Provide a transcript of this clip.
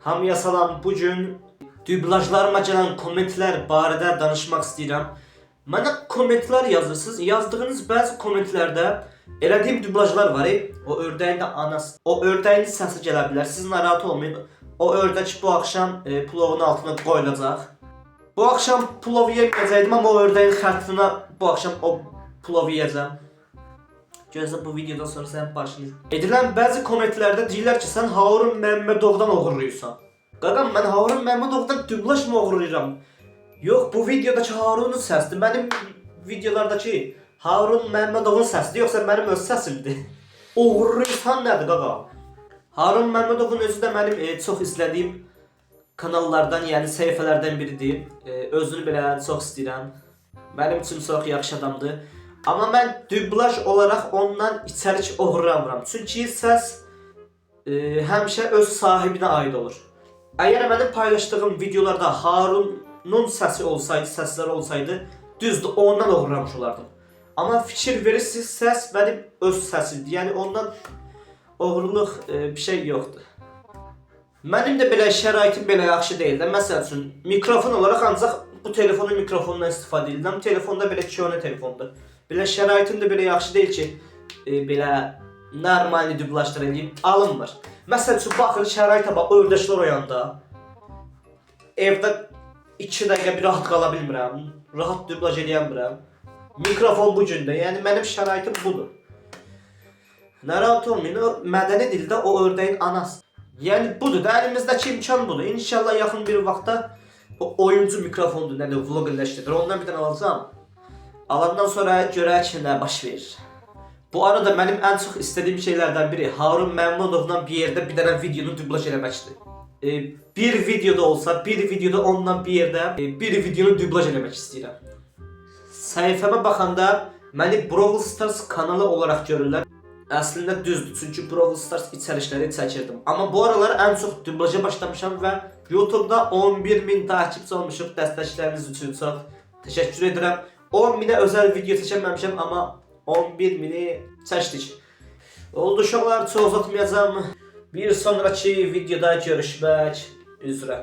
Hamıya salam. Bugün dublajlarıma gələn kommentlər barədə danışmaq istəyirəm. Mənə kommentlər yazırsınız. Yazdığınız bəzi kommentlərdə elədiyim dublajlar var. O ördəyin də anası, o ördəyin səsi gələ bilər. Siz narahat olmayın. O ördək bu axşam plovun altına qoyulacaq. Bu axşam plov yeməyəcəkdim, amma o ördəyin xətrinə bu axşam o plovu yeyəcəm. Gözlə bu videodan sonra sənin başını. Edilən bəzi kommentlərdə deyirlər ki, sən Harun Məmmədovdan oğurluyursan. Qaqam, mən Harun Məmmədovdan dublaj mı oğurluyuram? Yox, bu videodakı Harunun səsidir. Mənim videolardakı Harun Məmmədovun səsidir, yoxsa mənim öz səsimdir. Oğurluyursan nədir qaqam? Harun Məmmədovun özü də mənim çox izlədiyim kanallardan, yəni səhifələrdən biridir. Özünü belə çox istəyirəm. Mənim üçün çox yaxşı adamdır. Amma mən dublaj olaraq ondan içərik oğurlamıram. Çünki səs həmişə öz sahibinə aid olur. Əgər mənim paylaşdığım videolarda Harunun səsi olsaydı, səsləri olsaydı, düzdür, ondan oğurlamış olardım. Amma fikir verirsiniz, səs mənim öz səsimdir. Yəni ondan oğurluq bir şey yoxdur. Mənim də belə şəraitim belə yaxşı deyil də. Məsəl üçün, mikrofon olaraq ancaq bu telefonun mikrofonundan istifadə edirəm. Telefonda belə köhnə telefondur. Belə şəraitim də belə yaxşı deyil ki, belə normal dublajlar edeyim, alınmır. Məsəl üçün, baxın, şəraitə bax, ördəklər oyanda evdə 2 dəqiqə bir rahat qala bilmirəm, rahat dublaj edə bilmirəm. Mikrofon bu gündə, yəni mənim şəraitim budur. Narahat olmayın, o mədəni dildə o ördəyin anası. Yəni budur da, əlimizdəki imkan budur. İnşallah yaxın bir vaxtda o oyuncu mikrofondur, nədir, vlog eləşdirir, ondan bir dənə alacağım. Alandan sonra görək ki, nə baş verir. Bu arada mənim ən çox istədiyim şeylərdən biri Harun Məmmədovla bir yerdə bir dənə videonu dublaj eləməkdir. Bir videoda olsa, bir videoda ondan bir yerdə bir videonu dublaj eləmək istəyirəm. Səhifəmə baxanda məni Brawl Stars kanalı olaraq görürlər. Əslində düzdür, çünki Brawl Stars içərikləri çəkirdim. Amma bu aralar ən çox dublaja başlamışam və YouTube'da 11.000 takipçi olmuşuq. Dəstəkləriniz üçün çox təşəkkür edirəm. 10.000'ə özəl video çəkməmişəm, amma 11.000'i çəkdik. Oldu uşaqlar, çox uzatmayacağım. Bir sonraki videoda görüşmək üzrə.